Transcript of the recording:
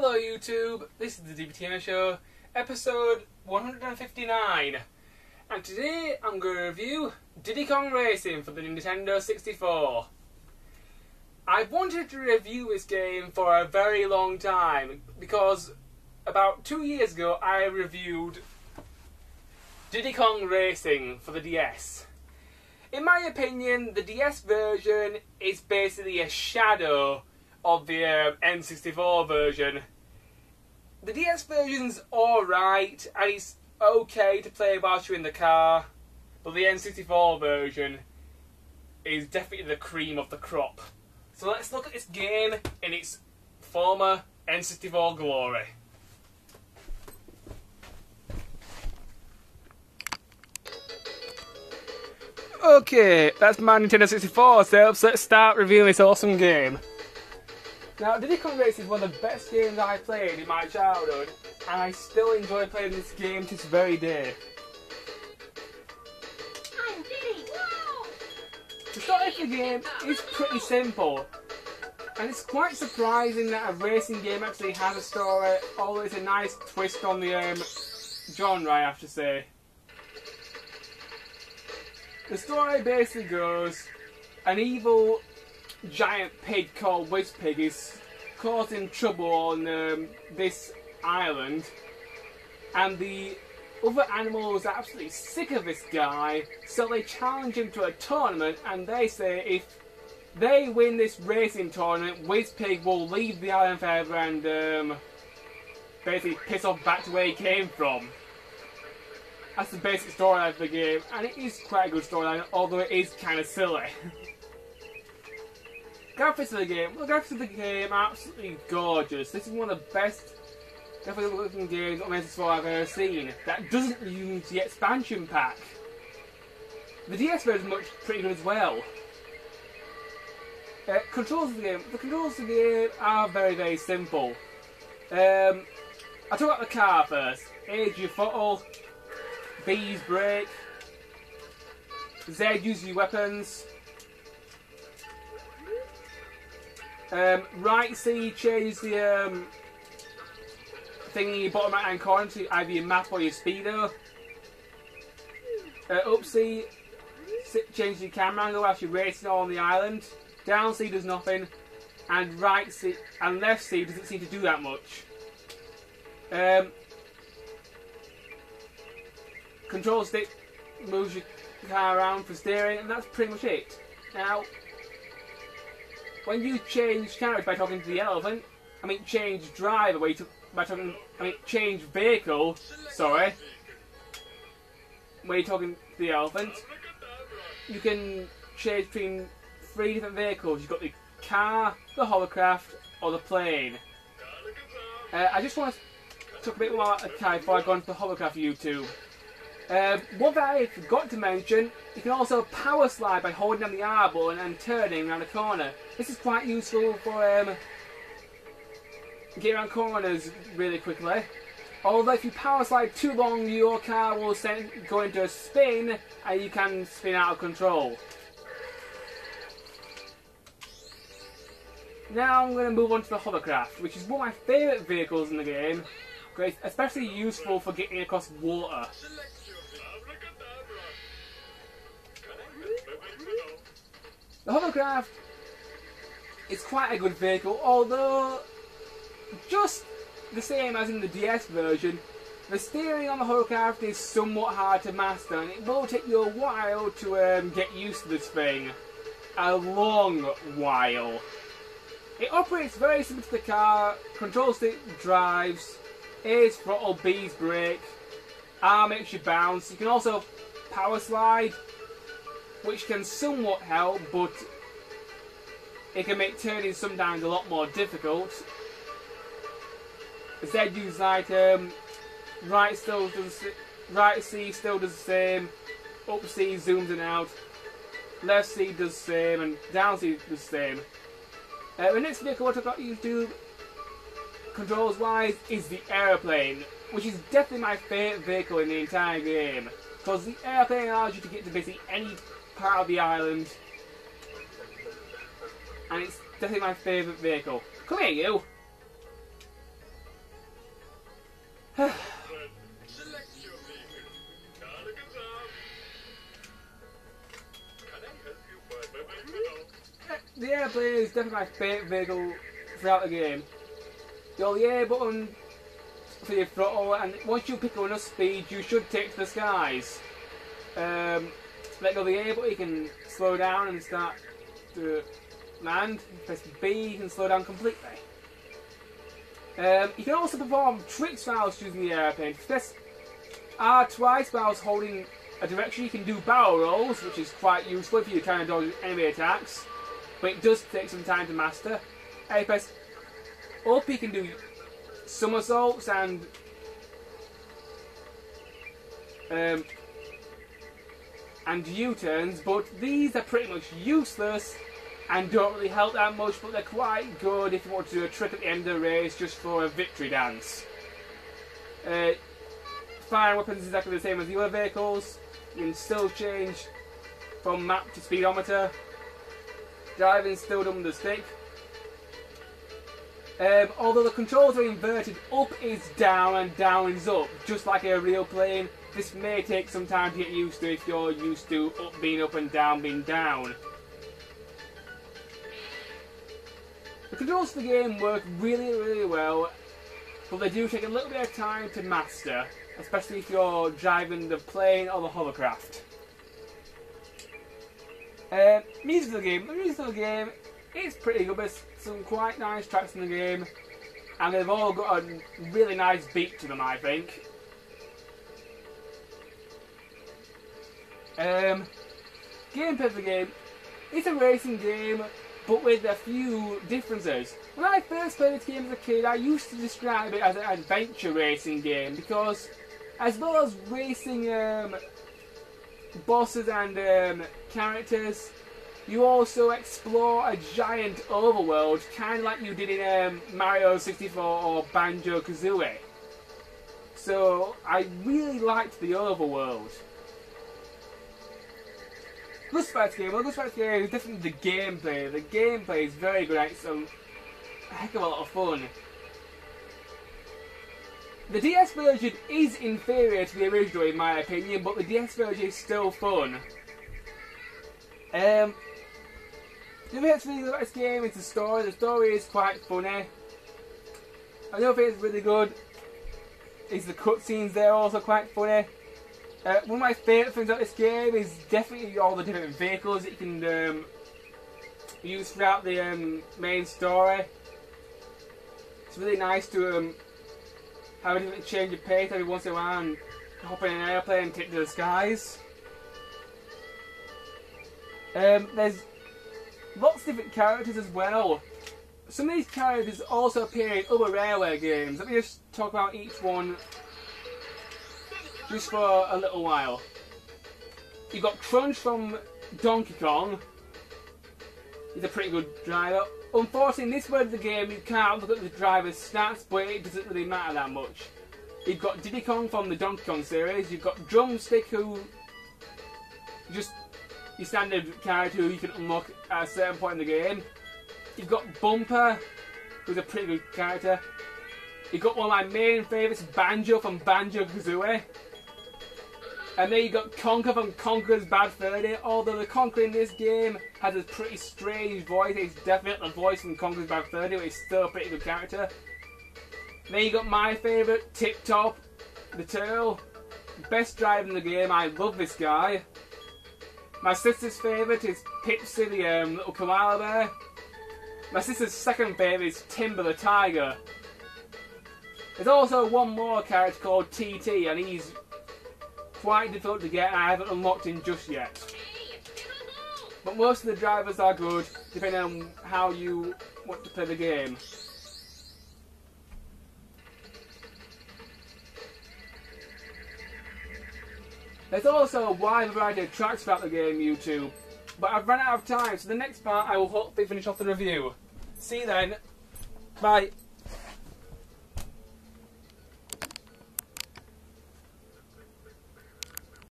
Hello YouTube, this is the Dbtgamer show, episode 159, and today I'm going to review Diddy Kong Racing for the Nintendo 64. I've wanted to review this game for a very long time because about 2 years ago I reviewed Diddy Kong Racing for the DS. In my opinion, the DS version is basically a shadow of the N64 version. The DS version's alright, and it's okay to play whilst you're in the car, but the N64 version is definitely the cream of the crop. So let's look at this game in its former N64 glory. Okay, that's my Nintendo 64 setup, so let's start reviewing this awesome game. Now, Diddy Kong Racing is one of the best games I played in my childhood, and I still enjoy playing this game to this very day. I'm Diddy! Whoa! The story of the game is pretty simple, and it's quite surprising that a racing game actually has a story, although it's a nice twist on the genre, I have to say. The story basically goes, an evil giant pig called Pig is causing trouble on this island, and the other animals are absolutely sick of this guy, so they challenge him to a tournament, and they say if they win this racing tournament, Pig will leave the island forever and basically piss off back to where he came from. That's the basic storyline of the game, and it is quite a good storyline, although it is kind of silly. Graphics of the game. Well, the graphics of the game are absolutely gorgeous. This is one of the best graphic looking games on N64 I've ever seen. That doesn't use the expansion pack. The DS version is pretty good as well. Controls of the game. The controls of the game are very, very simple. I'll talk about the car first. A is your throttle. B is brake. Z uses your weapons. Right C changes the thing in your bottom right hand corner to either your map or your speedo. Up C changes your camera angle whilst you're racing on the island. Down C does nothing, and right C and left C doesn't seem to do that much. Control stick moves your car around for steering, and that's pretty much it. Now, when you change character by talking to the elephant, change driver change vehicle, sorry, when you're talking to the elephant, you can change between 3 different vehicles. You've got the car, the hovercraft, or the plane. I just want to talk a bit more about the car before I go on to the hovercraft YouTube. One thing I forgot to mention, you can also power slide by holding down the R button and turning around a corner. This is quite useful for getting around corners really quickly. Although if you power slide too long, your car will go into a spin and you can spin out of control. Now I'm going to move on to the hovercraft, which is one of my favourite vehicles in the game. It's especially useful for getting across water. The hovercraft is quite a good vehicle, although just the same as in the DS version, the steering on the hovercraft is somewhat hard to master, and it will take you a while to get used to this thing. A long while. It operates very similar to the car. Control stick drives, A is throttle, B is brake, R makes you bounce. You can also power slide, which can somewhat help, but it can make turning sometimes a lot more difficult. Z uses like right C still does the same, up C zooms in and out, left C does the same, and down C does the same. The next vehicle I got you to do controls wise is the aeroplane, which is definitely my favourite vehicle in the entire game, because the aeroplane allows you to get to basically any part of the island, and it's definitely my favourite vehicle. Come here, you! The airplane is definitely my favourite vehicle throughout the game. You hold the A button for your throttle, and once you pick up enough speed, you should take to the skies. Let go of the A button, you can slow down and start to land. Press B, you can slow down completely. You can also perform tricks whilst using the airplane. Press R twice whilst holding a direction. You can do barrel rolls, which is quite useful if you're trying to dodge enemy attacks, but it does take some time to master. And you press up, you can do somersaults and U-turns, but these are pretty much useless and don't really help that much, but they're quite good if you want to do a trick at the end of the race just for a victory dance. Firing weapons is exactly the same as the other vehicles. You can still change from map to speedometer. Driving is still done with the stick. Although the controls are inverted, up is down and down is up, just like a real plane. This may take some time to get used to if you're used to up being up and down being down. The controls for the game work really well, but they do take a little bit of time to master, especially if you're driving the plane or the hovercraft. Music of the game. The music of the game is pretty good. There's some quite nice tracks in the game, and they've all got a really nice beat to them, I think. Gameplay of the game. It's a racing game, but with a few differences. When I first played this game as a kid, I used to describe it as an adventure racing game, because as well as racing bosses and characters, you also explore a giant overworld, kind of like you did in Mario 64 or Banjo-Kazooie. So I really liked the overworld. Good about the game. Well, good about the game is definitely the gameplay. The gameplay is very good. It's a heck of a lot of fun. The DS version is inferior to the original in my opinion, but the DS version is still fun. The other thing that's really good about this game is the story. The story is quite funny. Another thing that's really good is the cutscenes. They're also quite funny. One of my favourite things about this game is definitely all the different vehicles that you can use throughout the main story. It's really nice to have a different change of pace every once in a while and hop in an airplane and take to the skies. There's lots of different characters as well. Some of these characters also appear in other Rareware games. Let me just talk about each one just for a little while. You've got Crunch from Donkey Kong. He's a pretty good driver. Unfortunately, in this version of the game, you can't look at the driver's stats, but it doesn't really matter that much. You've got Diddy Kong from the Donkey Kong series. You've got Drumstick, who just your standard character who you can unlock at a certain point in the game. You've got Bumper, who's a pretty good character. You've got one of my main favourites, Banjo from Banjo-Kazooie. And then you got Conker from Conker's Bad Fur Day. Although the Conker in this game has a pretty strange voice. It's definitely the voice from Conker's Bad Fur Day, but it's still a pretty good character. Then you got my favourite, Tip Top, the Turtle. Best driver in the game. I love this guy. My sister's favourite is Pipsy, the little koala bear. My sister's second favourite is Timber the Tiger. There's also one more character called TT, and he's quite difficult to get and I haven't unlocked him just yet. But most of the drivers are good, depending on how you want to play the game. There's also a wide variety of tracks throughout the game, YouTube. But I've run out of time, so the next part I will hopefully finish off the review. See you then. Bye.